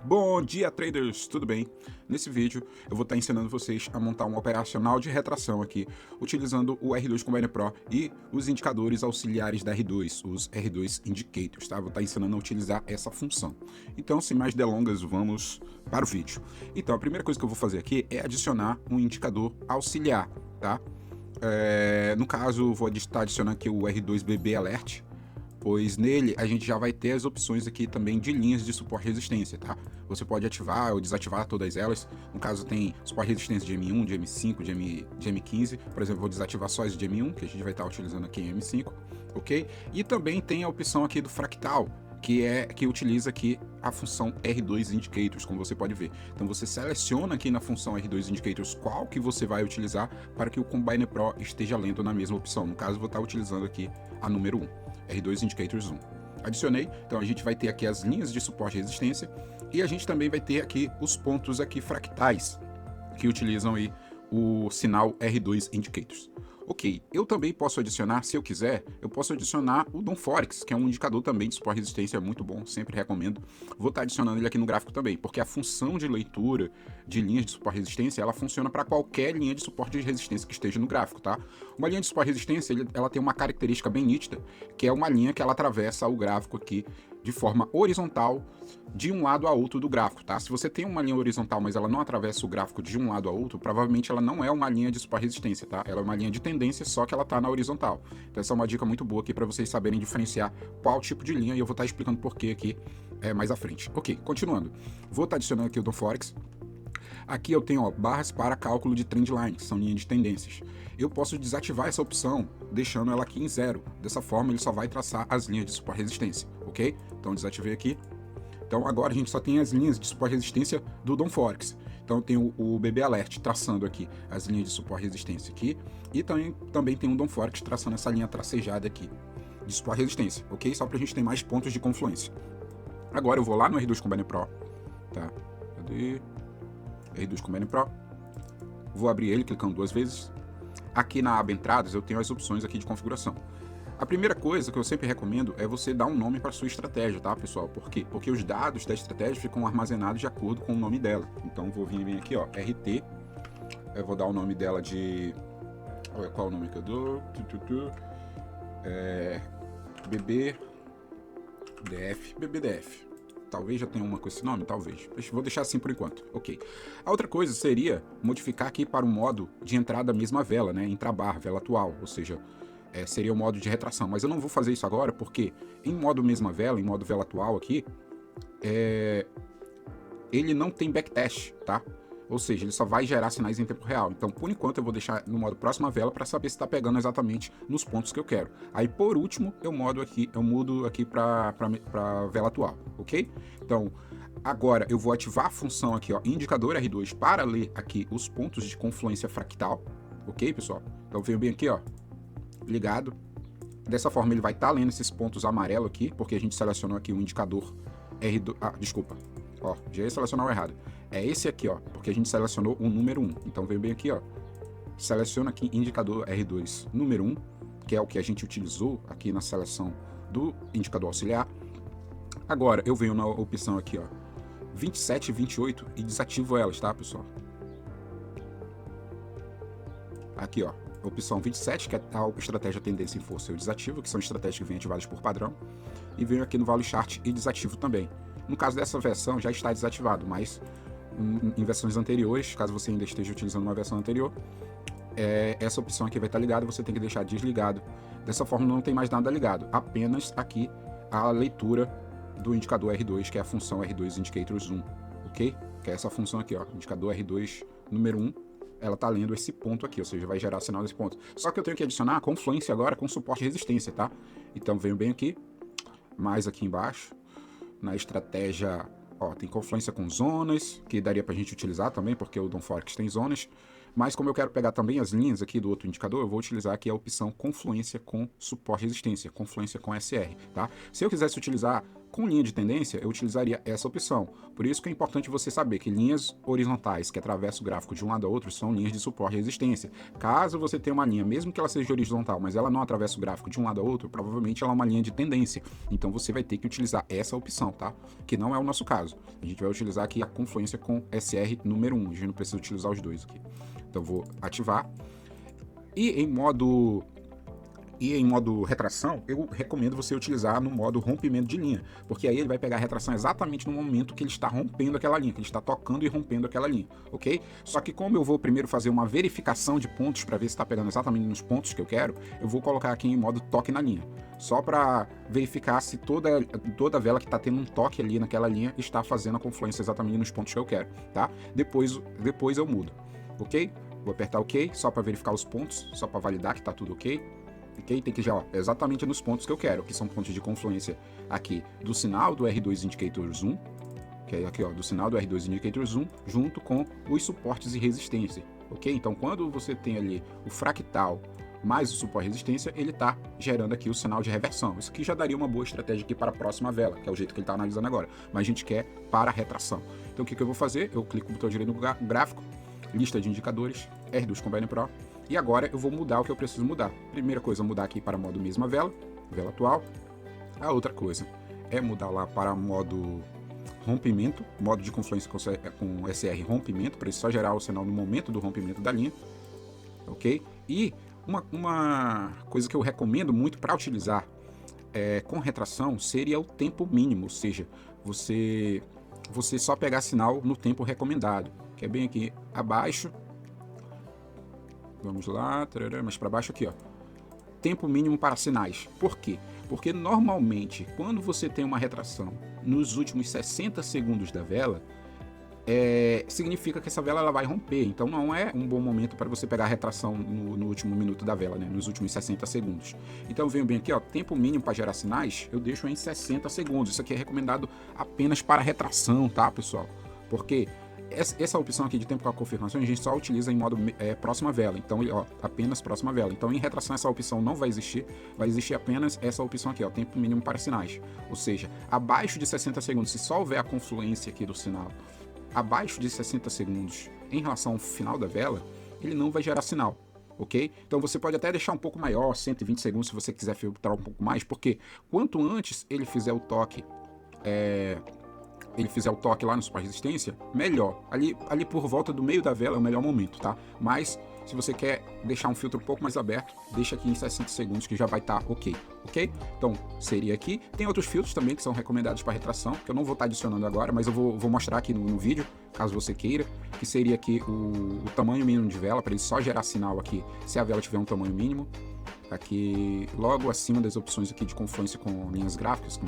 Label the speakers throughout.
Speaker 1: Bom dia, traders! Tudo bem? Nesse vídeo eu vou estar ensinando vocês a montar um operacional de retração aqui, utilizando o R2 Combine Pro e os indicadores auxiliares da R2, os R2 Indicators, tá? Vou estar ensinando a utilizar essa função. Então, sem mais delongas, vamos para o vídeo. Então, a primeira coisa que eu vou fazer aqui é adicionar um indicador auxiliar, tá? No caso, vou estar adicionando aqui o R2 BB Alert, pois nele a gente já vai ter as opções aqui também de linhas de suporte e resistência, tá? Você pode ativar ou desativar todas elas. No caso tem suporte e resistência de M1, de M5, de M15. Por exemplo, vou desativar só as de M1, que a gente vai estar utilizando aqui em M5, ok? E também tem a opção aqui do fractal, que utiliza aqui a função R2 Indicators, como você pode ver. Então você seleciona aqui na função R2 Indicators qual que você vai utilizar para que o Combine Pro esteja lendo na mesma opção. No caso, eu vou estar utilizando aqui a número 1, R2 Indicators 1. Adicionei, então a gente vai ter aqui as linhas de suporte e resistência e a gente também vai ter aqui os pontos aqui fractais que utilizam aí o sinal R2 Indicators. Ok, eu também posso adicionar, se eu quiser, eu posso adicionar o Dom Forex, que é um indicador também de suporte e resistência, muito bom, sempre recomendo. Vou estar adicionando ele aqui no gráfico também, porque a função de leitura de linhas de suporte e resistência, ela funciona para qualquer linha de suporte e resistência que esteja no gráfico, tá? Uma linha de suporte e resistência, ela tem uma característica bem nítida, que é uma linha que ela atravessa o gráfico aqui de forma horizontal de um lado a outro do gráfico, tá? Se você tem uma linha horizontal, mas ela não atravessa o gráfico de um lado a outro, provavelmente ela não é uma linha de suporte e resistência, tá? Ela é uma linha de tendência, só que ela tá na horizontal. Então essa é uma dica muito boa aqui para vocês saberem diferenciar qual tipo de linha e eu vou estar explicando por que aqui mais à frente. Ok, continuando. Vou estar adicionando aqui o Dom Forex. Aqui eu tenho barras para cálculo de trendline, que são linhas de tendências. Eu posso desativar essa opção, deixando ela aqui em 0. Dessa forma ele só vai traçar as linhas de suporte e resistência, ok? Então desativei aqui. Então agora a gente só tem as linhas de suporte e resistência do Dom Forex. Então eu tenho o BB Alert traçando aqui as linhas de suporte e resistência aqui. E também tem o Dom Forex traçando essa linha tracejada aqui de suporte e resistência, ok? Só pra gente ter mais pontos de confluência. Agora eu vou lá no R2 Combine Pro, tá? Cadê? R2 Combine Pro. Vou abrir ele clicando 2 vezes. Aqui na aba entradas eu tenho as opções aqui de configuração. A primeira coisa que eu sempre recomendo é você dar um nome para sua estratégia, tá, pessoal? Por quê? Porque os dados da estratégia ficam armazenados de acordo com o nome dela. Então vou vir aqui, ó, RT. Eu vou dar o nome dela de... Qual é o nome que eu dou? BBDF. Talvez já tenha uma com esse nome, talvez. Vou deixar assim por enquanto. Ok. A outra coisa seria modificar aqui para o modo de entrada mesma vela, né? Intrabar, vela atual. Ou seja, seria o modo de retração. Mas eu não vou fazer isso agora porque em modo mesma vela, em modo vela atual aqui, ele não tem backtest, tá? Ou seja, ele só vai gerar sinais em tempo real. Então, por enquanto, eu vou deixar no modo próxima vela para saber se está pegando exatamente nos pontos que eu quero. Aí, por último, eu mudo aqui para vela atual, ok? Então, agora eu vou ativar a função aqui, ó, indicador R2 para ler aqui os pontos de confluência fractal, ok, pessoal? Então, venho bem aqui, ó, ligado. Dessa forma, ele vai estar lendo esses pontos amarelo aqui, porque a gente selecionou aqui o indicador R2. Ah, desculpa. Ó, já ia selecionar o errado. É esse aqui, ó, porque a gente selecionou o número 1. Então veio bem aqui, ó. Seleciona aqui indicador R2 número 1, que é o que a gente utilizou aqui na seleção do indicador auxiliar. Agora eu venho na opção aqui, ó, 27 e 28 e desativo elas, tá, pessoal? Aqui, ó, opção 27, que é a estratégia tendência em força, eu desativo, que são estratégias que vêm ativadas por padrão. E venho aqui no Value Chart e desativo também. No caso dessa versão já está desativado, mas em versões anteriores, caso você ainda esteja utilizando uma versão anterior, essa opção aqui vai estar ligada, você tem que deixar desligado. Dessa forma não tem mais nada ligado, apenas aqui a leitura do indicador R2, que é a função R2 Indicators 1, ok? Que é essa função aqui, ó, indicador R2 número 1, ela está lendo esse ponto aqui, ou seja, vai gerar sinal nesse ponto. Só que eu tenho que adicionar a confluência agora com suporte e resistência, tá? Então venho bem aqui, mais aqui embaixo, na estratégia, ó, tem confluência com zonas, que daria pra gente utilizar também, porque o Dom Forex tem zonas, mas como eu quero pegar também as linhas aqui do outro indicador, eu vou utilizar aqui a opção confluência com suporte e resistência, confluência com SR, tá? Se eu quisesse utilizar Com linha de tendência, eu utilizaria essa opção. Por isso que é importante você saber que linhas horizontais que atravessam o gráfico de um lado a outro são linhas de suporte e resistência. Caso você tenha uma linha, mesmo que ela seja horizontal, mas ela não atravessa o gráfico de um lado a outro, provavelmente ela é uma linha de tendência. Então você vai ter que utilizar essa opção, tá? Que não é o nosso caso. A gente vai utilizar aqui a confluência com SR número 1. A gente não precisa utilizar os dois aqui. Então vou ativar. E em modo retração, eu recomendo você utilizar no modo rompimento de linha, porque aí ele vai pegar a retração exatamente no momento que ele está rompendo aquela linha, que ele está tocando e rompendo aquela linha, ok? Só que como eu vou primeiro fazer uma verificação de pontos para ver se está pegando exatamente nos pontos que eu quero, eu vou colocar aqui em modo toque na linha, só para verificar se toda vela que está tendo um toque ali naquela linha está fazendo a confluência exatamente nos pontos que eu quero, tá? Depois eu mudo, ok? Vou apertar OK, só para verificar os pontos, só para validar que está tudo ok. Ok? Tem que já, exatamente nos pontos que eu quero, que são pontos de confluência aqui do sinal do R2 Indicator Zoom, que é aqui, ó, do sinal do R2 Indicator Zoom, junto com os suportes e resistência, ok? Então, quando você tem ali o fractal mais o suporte e resistência, ele está gerando aqui o sinal de reversão. Isso aqui já daria uma boa estratégia aqui para a próxima vela, que é o jeito que ele está analisando agora, mas a gente quer para a retração. Então, o que eu vou fazer? Eu clico com o botão direito no gráfico, lista de indicadores, R2 Combine Pro, e agora eu vou mudar o que eu preciso mudar. Primeira coisa, mudar aqui para modo mesma vela, vela atual. A outra coisa é mudar lá para modo rompimento, modo de confluência com SR rompimento, para ele só gerar o sinal no momento do rompimento da linha, ok? E uma coisa que eu recomendo muito para utilizar com retração seria o tempo mínimo, ou seja, você só pegar sinal no tempo recomendado, que é bem aqui abaixo. Vamos lá, mais para baixo aqui, ó. Tempo mínimo para sinais. Por quê? Porque normalmente, quando você tem uma retração nos últimos 60 segundos da vela, significa que essa vela ela vai romper. Então não é um bom momento para você pegar a retração no último minuto da vela, né? Nos últimos 60 segundos. Então eu venho bem aqui, ó, tempo mínimo para gerar sinais, eu deixo em 60 segundos. Isso aqui é recomendado apenas para retração, tá, pessoal? Porque essa opção aqui de tempo com a confirmação a gente só utiliza em modo próxima vela, então ó, apenas próxima vela. Então em retração essa opção não vai existir apenas essa opção aqui, ó, tempo mínimo para sinais. Ou seja, abaixo de 60 segundos, se só houver a confluência aqui do sinal, abaixo de 60 segundos em relação ao final da vela, ele não vai gerar sinal, ok? Então você pode até deixar um pouco maior, 120 segundos se você quiser filtrar um pouco mais, porque quanto antes ele fizer o toque lá no suporte resistência, melhor. Ali por volta do meio da vela é o melhor momento, tá? Mas se você quer deixar um filtro um pouco mais aberto, deixa aqui em 60 segundos que já vai estar ok, ok? Então, seria aqui. Tem outros filtros também que são recomendados para retração, que eu não vou estar adicionando agora, mas eu vou mostrar aqui no vídeo, caso você queira, que seria aqui o tamanho mínimo de vela, para ele só gerar sinal aqui se a vela tiver um tamanho mínimo. Aqui, logo acima das opções aqui de confluência com linhas gráficas,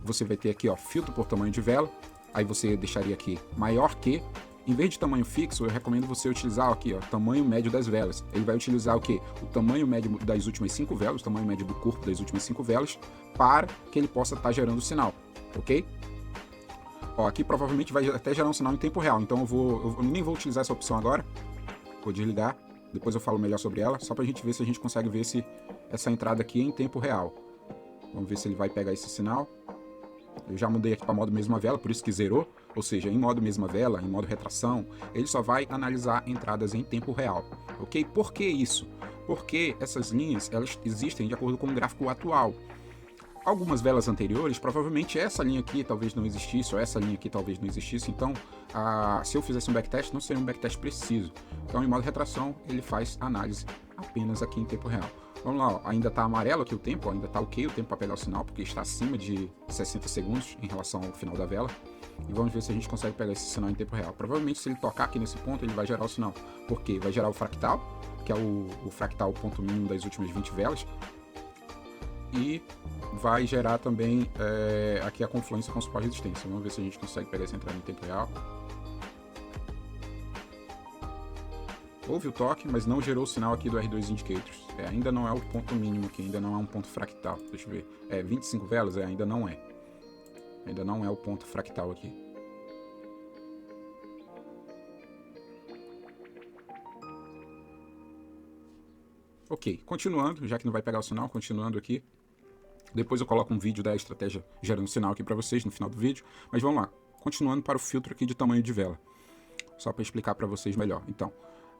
Speaker 1: você vai ter aqui, ó, filtro por tamanho de vela. Aí você deixaria aqui maior que. Em vez de tamanho fixo, eu recomendo você utilizar aqui, ó, tamanho médio das velas. Ele vai utilizar o quê? O tamanho médio das últimas 5 velas, o tamanho médio do corpo das últimas 5 velas, para que ele possa estar gerando sinal, ok? Ó, aqui provavelmente vai até gerar um sinal em tempo real, então eu nem vou utilizar essa opção agora. Vou desligar, depois eu falo melhor sobre ela, só para a gente ver se a gente consegue ver se essa entrada aqui é em tempo real. Vamos ver se ele vai pegar esse sinal. Eu já mudei aqui para modo mesma vela, por isso que zerou, ou seja, em modo mesma vela, em modo retração, ele só vai analisar entradas em tempo real, ok? Por que isso? Porque essas linhas, elas existem de acordo com o gráfico atual. Algumas velas anteriores, provavelmente essa linha aqui talvez não existisse, ou essa linha aqui talvez não existisse, então se eu fizesse um backtest, não seria um backtest preciso. Então em modo retração, ele faz análise apenas aqui em tempo real. Vamos lá, ó, ainda está amarelo aqui o tempo, ó, ainda está ok o tempo para pegar o sinal, porque está acima de 60 segundos em relação ao final da vela. E vamos ver se a gente consegue pegar esse sinal em tempo real. Provavelmente se ele tocar aqui nesse ponto, ele vai gerar o sinal. Por quê? Vai gerar o fractal, que é o fractal ponto mínimo das últimas 20 velas. E vai gerar também aqui a confluência com o suporte de resistência. Vamos ver se a gente consegue pegar essa entrada em tempo real. Houve o toque, mas não gerou o sinal aqui do R2 Indicators. Ainda não é o ponto mínimo aqui, ainda não é um ponto fractal. Deixa eu ver. 25 velas? Ainda não é. Ainda não é o ponto fractal aqui. Ok, continuando, já que não vai pegar o sinal, continuando aqui. Depois eu coloco um vídeo da estratégia gerando sinal aqui para vocês no final do vídeo. Mas vamos lá, continuando para o filtro aqui de tamanho de vela. Só para explicar para vocês melhor. Então,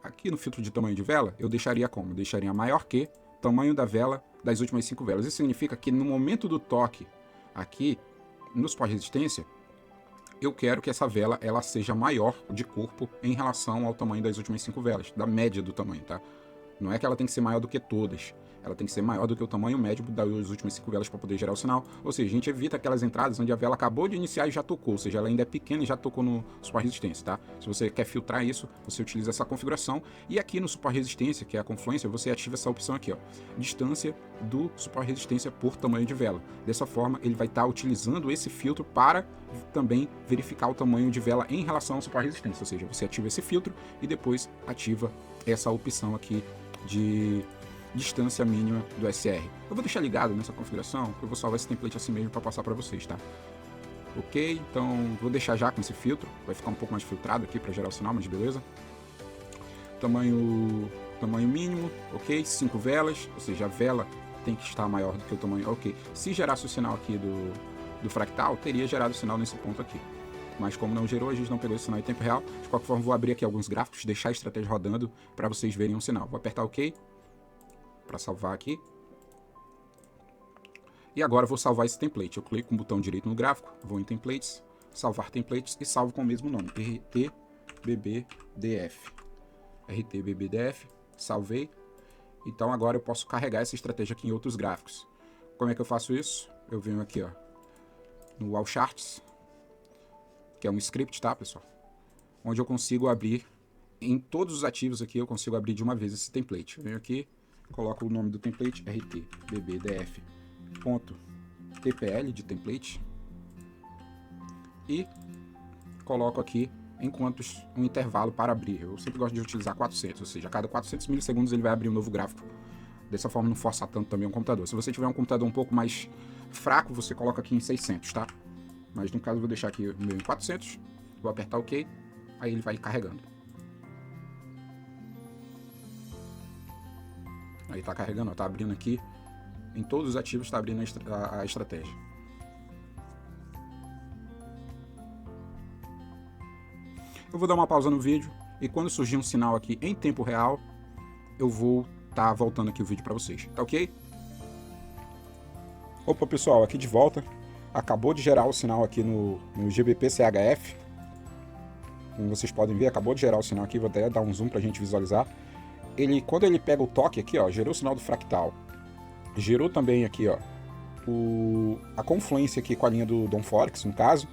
Speaker 1: aqui no filtro de tamanho de vela, eu deixaria como? Deixaria maior que tamanho da vela das últimas 5 velas. Isso significa que no momento do toque aqui, no suporte de resistência, eu quero que essa vela ela seja maior de corpo em relação ao tamanho das últimas 5 velas, da média do tamanho, tá? Não é que ela tem que ser maior do que todas, ela tem que ser maior do que o tamanho médio das últimas 5 velas para poder gerar o sinal. Ou seja, a gente evita aquelas entradas onde a vela acabou de iniciar e já tocou, ou seja, ela ainda é pequena e já tocou no suporte de resistência, tá? Se você quer filtrar isso, você utiliza essa configuração. E aqui no suporte de resistência, que é a confluência, você ativa essa opção aqui, ó, distância do suporte de resistência por tamanho de vela. Dessa forma, ele vai estar utilizando esse filtro para também verificar o tamanho de vela em relação ao suporte de resistência. Ou seja, você ativa esse filtro e depois ativa essa opção aqui de distância mínima do SR. Eu vou deixar ligado nessa configuração, porque eu vou salvar esse template assim mesmo para passar para vocês, tá? Ok, então vou deixar já com esse filtro, vai ficar um pouco mais filtrado aqui para gerar o sinal, mas beleza. Tamanho mínimo, ok, 5 velas, ou seja, a vela tem que estar maior do que o tamanho, ok. Se gerasse o sinal aqui do fractal, teria gerado o sinal nesse ponto aqui. Mas como não gerou, a gente não pegou esse sinal em tempo real. De qualquer forma, vou abrir aqui alguns gráficos, deixar a estratégia rodando para vocês verem um sinal. Vou apertar OK para salvar aqui. E agora eu vou salvar esse template. Eu clico com o botão direito no gráfico, vou em Templates, Salvar Templates e salvo com o mesmo nome, RTBBDF. RTBBDF, salvei. Então agora eu posso carregar essa estratégia aqui em outros gráficos. Como é que eu faço isso? Eu venho aqui, ó, no Wall Charts, que é um script, tá, pessoal? Onde eu consigo abrir, em todos os ativos aqui, eu consigo abrir de uma vez esse template. Eu venho aqui, coloco o nome do template, rtbbdf.tpl de template, e coloco aqui em quantos um intervalo para abrir. Eu sempre gosto de utilizar 400, ou seja, a cada 400 milissegundos ele vai abrir um novo gráfico. Dessa forma não força tanto também o computador. Se você tiver um computador um pouco mais fraco, você coloca aqui em 600, tá? Mas no caso eu vou deixar aqui o meu em 400, vou apertar OK, aí ele vai carregando. Aí tá carregando, ó, tá abrindo aqui, em todos os ativos tá abrindo a estratégia. Eu vou dar uma pausa no vídeo e quando surgir um sinal aqui em tempo real, eu vou tá voltando aqui o vídeo para vocês, tá ok? Opa pessoal, aqui de volta. Acabou de gerar o sinal aqui no GBP CHF. Como vocês podem ver, acabou de gerar o sinal aqui, vou até dar um zoom pra gente visualizar. Quando ele pega o toque aqui, ó, gerou o sinal do fractal. Gerou também aqui, ó, a confluência aqui com a linha do Dom Forex, no caso.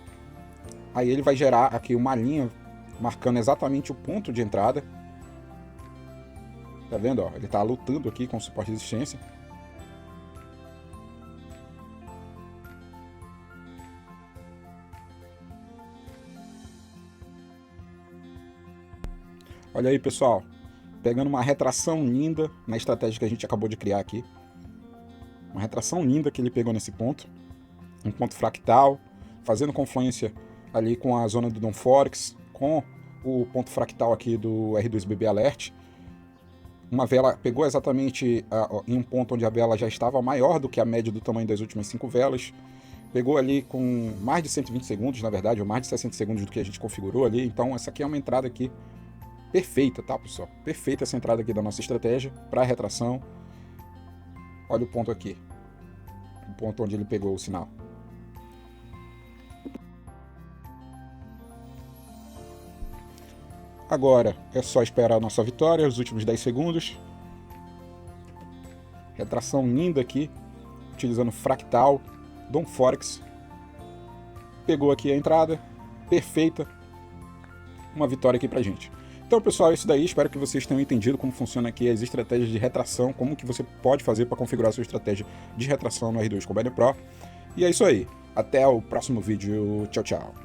Speaker 1: Aí ele vai gerar aqui uma linha marcando exatamente o ponto de entrada. Tá vendo, ó? Ele tá lutando aqui com o suporte de resistência. Olha aí, pessoal, pegando uma retração linda na estratégia que a gente acabou de criar aqui. Uma retração linda que ele pegou nesse ponto. Um ponto fractal, fazendo confluência ali com a zona do Dom Forex, com o ponto fractal aqui do R2BB Alert. Uma vela pegou exatamente em um ponto onde a vela já estava maior do que a média do tamanho das últimas 5 velas. Pegou ali com mais de 120 segundos, na verdade, ou mais de 60 segundos do que a gente configurou ali. Então essa aqui é uma entrada aqui perfeita, tá, pessoal? Perfeita essa entrada aqui da nossa estratégia para retração. Olha o ponto aqui. O ponto onde ele pegou o sinal. Agora é só esperar a nossa vitória, os últimos 10 segundos. Retração linda aqui, utilizando fractal, Dom Forex. Pegou aqui a entrada, perfeita. Uma vitória aqui pra gente. Então, pessoal, é isso daí. Espero que vocês tenham entendido como funciona aqui as estratégias de retração, como que você pode fazer para configurar a sua estratégia de retração no R2 Combine Pro. E é isso aí. Até o próximo vídeo. Tchau, tchau.